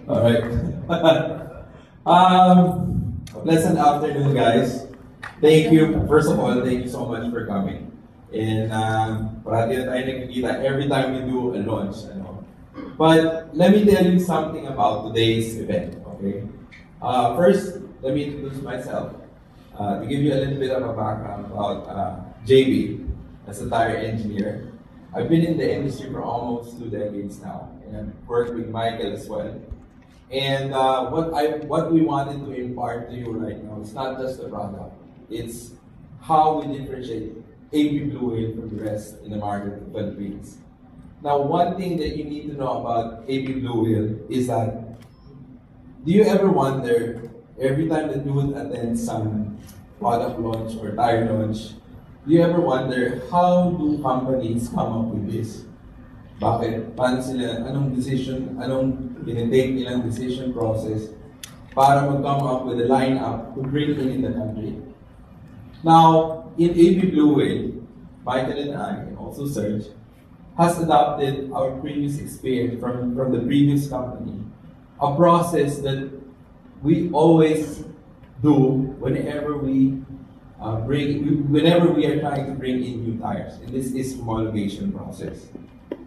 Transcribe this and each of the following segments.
All right. Pleasant afternoon, guys. Thank you. First of all, thank you so much for coming. And parati na tayo nagkikita every time we do a launch. But let me tell you something about today's event. Okay. First, let me introduce myself. To give you a little bit of a background about JB as a tire engineer. I've been in the industry for almost 2 decades now, and I've worked with Michael as well. And what we wanted to impart to you right now is not just the product, it's how we differentiate AP Blue Whale from the rest in the market of the Philippines. Now, one thing that you need to know about AP Blue Whale is that, do you ever wonder, every time that you would attend some product launch or tire launch, do you ever wonder, how do companies come up with this? Bakit? Paano sila, anong tinitake nilang decision process para mag-come up with a lineup to bring in the country? Now, in AP Blue Whale, Michael and I, and also Serge, has adopted our previous experience from the previous company, a process that we always do whenever we are trying to bring in new tires, and this is homologation process.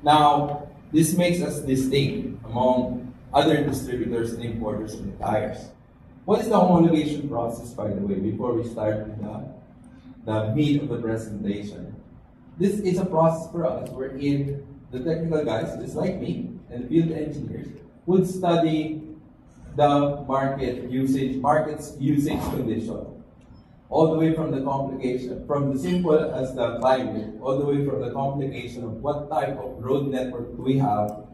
Now, this makes us distinct among other distributors and importers of the tires. What is the homologation process, by the way, before we start with the meat of the presentation? This is a process for us wherein the technical guys, just like me, and the field engineers, would study the market's usage condition. All the way from the complication, from the simple as the climate, all the way from the complication of what type of road network do we have,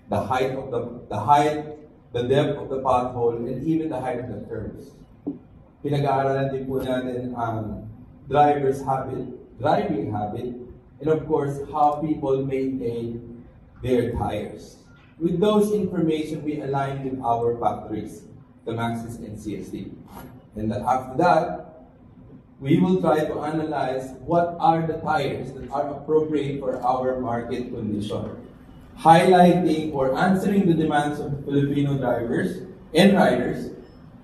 the height of the depth of the pothole, and even the height of the curves. Pinag-aaralan din po natin ang driving habit, and of course, how people maintain their tires. With those information, we align with our factories, the Maxxis and CST. And after that, we will try to analyze what are the tires that are appropriate for our market condition, highlighting or answering the demands of Filipino drivers and riders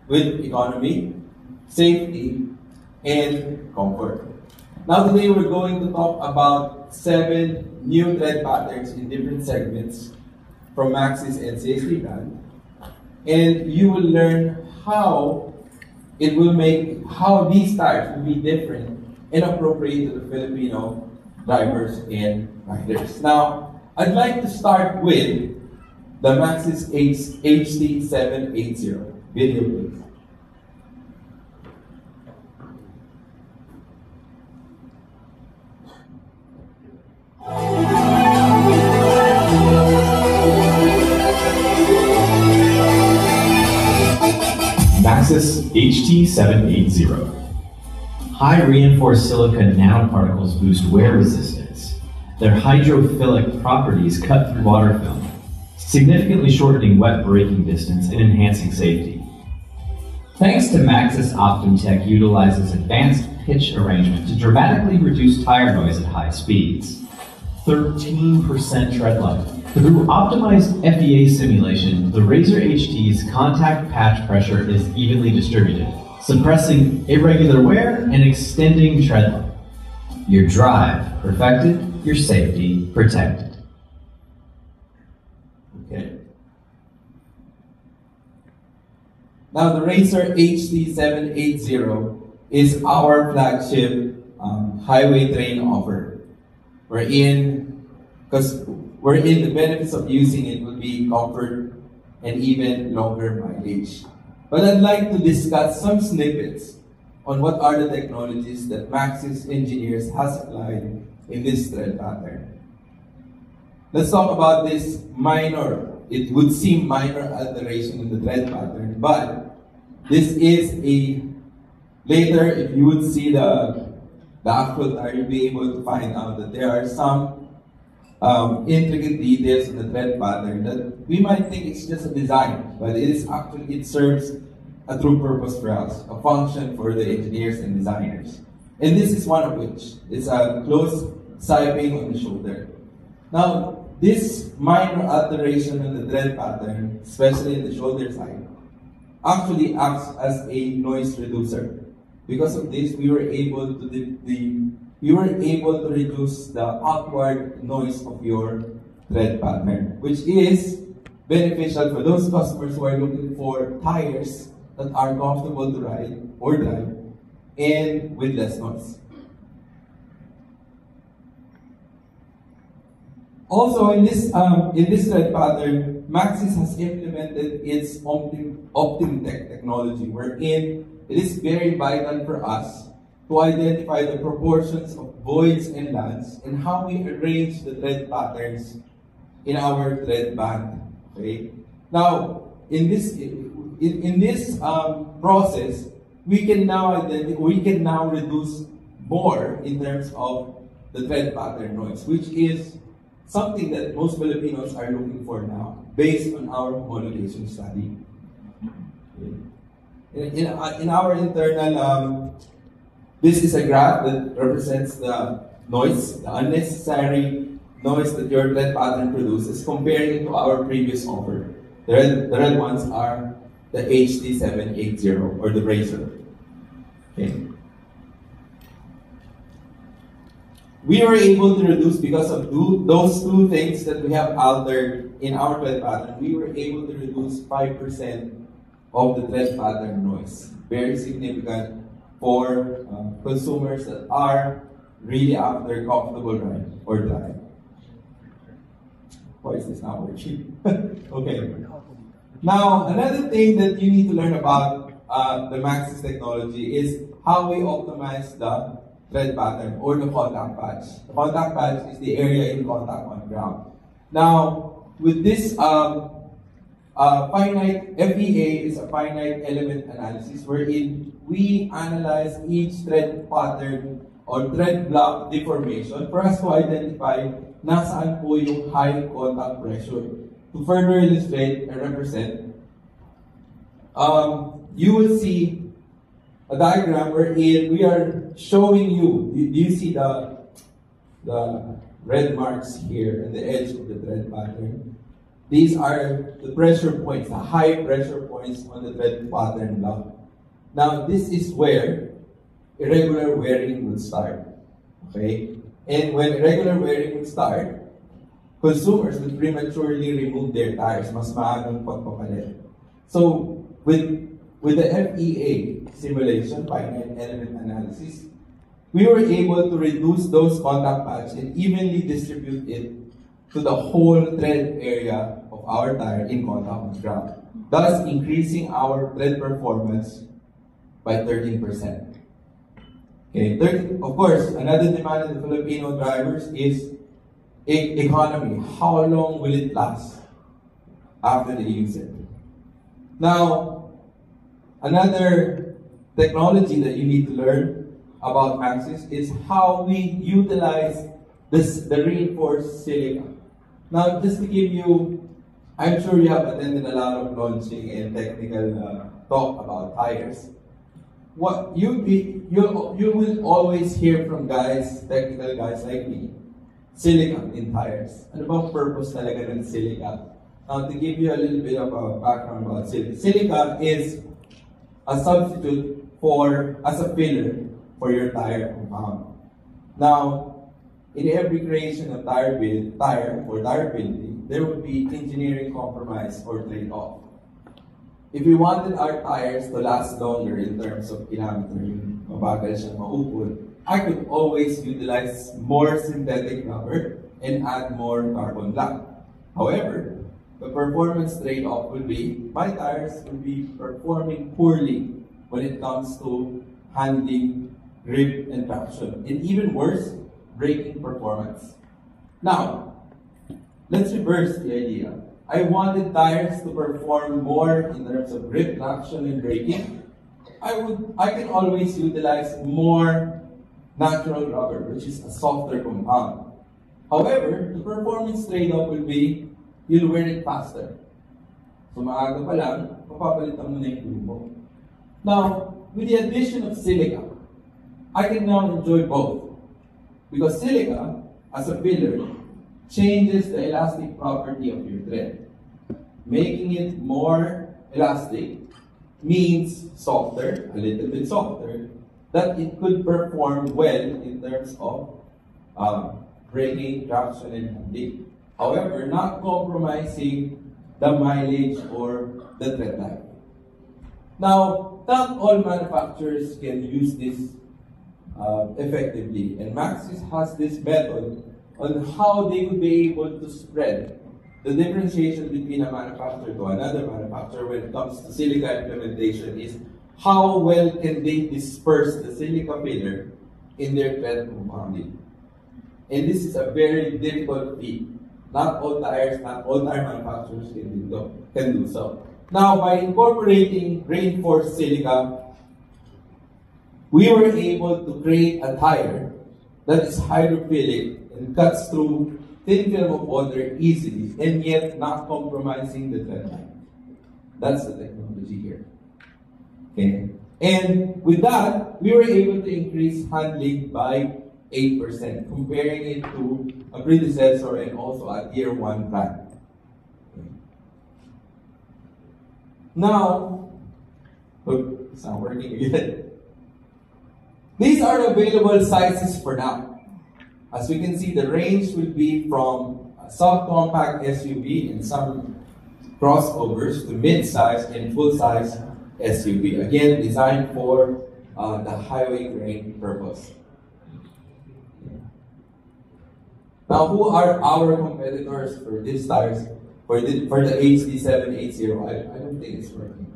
with economy, safety, and comfort. Now today we're going to talk about 7 new tread patterns in different segments from Maxxis and CST brand, and you will learn how these tires will be different and appropriate to the Filipino drivers and riders. Now, I'd like to start with the Maxxis HT780. Video, please. Maxxis HT780. High reinforced silica nanoparticles boost wear resistance. Their hydrophilic properties cut through water film, significantly shortening wet braking distance and enhancing safety. Thanks to Maxxis OptimTech utilizes advanced pitch arrangement to dramatically reduce tire noise at high speeds. 13% tread life. Through optimized FEA simulation, the Razor HT's contact patch pressure is evenly distributed, suppressing irregular wear and extending tread life. Your drive perfected, your safety protected. Okay. Now the Razor HT780 is our flagship highway train offer. Wherein the benefits of using it will be comfort and even longer mileage. But I'd like to discuss some snippets on what are the technologies that Maxxis engineers has applied in this tread pattern. Let's talk about this it would seem minor alteration in the tread pattern, but this is later, if you would see the actual tire, you'll be able to find out that there are some intricate details in the tread pattern that we might think it's just a design, but it serves a true purpose for us, a function for the engineers and designers. And this is one of which. It's a close siping on the shoulder. Now, this minor alteration in the tread pattern, especially in the shoulder side, actually acts as a noise reducer. Because of this, we were able to reduce the outward noise of your tread pattern, which is beneficial for those customers who are looking for tires that are comfortable to ride or drive and with less noise. Also, in this tread pattern, Maxxis has implemented its OptimTech technology, wherein it is very vital for us to identify the proportions of voids and lands and how we arrange the tread patterns in our tread band. Okay. Now, in this process, we can now reduce more in terms of the tread pattern noise, which is something that most Filipinos are looking for now, based on our homologation study. In our internal, this is a graph that represents the noise, the unnecessary noise that your tread pattern produces, comparing it to our previous offer. The red ones are the HT780 or the Razor. Okay. We were able to reduce, because of those two things that we have altered in our tread pattern, we were able to reduce 5% of the tread pattern noise. Very significant for consumers that are really after comfortable ride or drive. Why is this not working? Okay. Now, another thing that you need to learn about the Maxxis technology is how we optimize the tread pattern or the contact patch. The contact patch is the area in contact on ground. Now, with this finite FEA is a finite element analysis wherein we analyze each tread pattern or tread block deformation for us to identify nasaan po yung high contact pressure. To further illustrate and represent, you will see a diagram wherein we are showing you, do you see the red marks here at the edge of the tread pattern? These are the pressure points, the high pressure points on the tread pattern block. Now, this is where irregular wearing would start. Okay? And when irregular wearing would start, consumers would prematurely remove their tires, mas maagang pagpapalit. So, with the FEA simulation, finite element analysis, we were able to reduce those contact patch and evenly distribute it to the whole tread area of our tire in contact on ground, thus increasing our tread performance by 13%. Okay, of course, another demand of the Filipino drivers is economy. How long will it last after they use it? Now, another technology that you need to learn about Maxxis is how we utilize the reinforced silica. Now, just to give you, I'm sure you have attended a lot of launching and technical talk about tires. What you will always hear from guys, technical guys like me, silica in tires. Ano bang purpose talaga ng silica? Now, to give you a little bit of a background about silica. Silica is a substitute as a filler for your tire compound. Now, in every creation of tire building, there would be engineering compromise or trade-off. If we wanted our tires to last longer in terms of kilometer, yung mabagal siya maupod, I could always utilize more synthetic rubber and add more carbon black. However, the performance trade-off will be, my tires will be performing poorly when it comes to handling, grip, and traction. And even worse, braking performance. Now, let's reverse the idea. I wanted tires to perform more in terms of grip, traction, and braking. I can always utilize more natural rubber, which is a softer compound. However, the performance trade-off will be, you'll wear it faster. So maaga pa lang, papapalitan mo na yung tubo. Now, with the addition of silica, I can now enjoy both. Because silica, as a filler, changes the elastic property of your thread. Making it more elastic means softer, a little bit softer, that it could perform well in terms of braking, traction, and handling. However, not compromising the mileage or the tread life. Now, not all manufacturers can use this effectively, and Maxxis has this method on how they would be able to spread the differentiation between a manufacturer to another manufacturer when it comes to silica implementation is how well can they disperse the silica filler in their tread compounding. And this is a very difficult feat. Not all tire manufacturers can do so. Now, by incorporating reinforced silica, we were able to create a tire that is hydrophilic and cuts through thin film of water easily and yet not compromising the tread line. That's the technology here. Okay. And with that, we were able to increase handling by 8%, comparing it to a predecessor and also a tier 1 brand. Okay. Now, look, it's not working again. These are the available sizes for now. As we can see, the range will be from a subcompact SUV and some crossovers to mid-size and full-size SUV. Again, designed for the highway terrain purpose. Now, who are our competitors for these tires? For the HD780, I don't think it's working.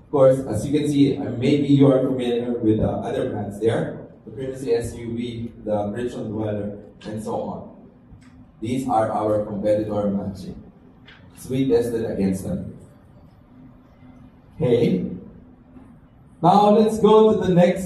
Of course, as you can see, maybe you are familiar with the other brands there. The Primacy SUV, the Bridgestone Dweller, and so on. These are our competitor matching. So we tested against them. Okay. Now let's go to the next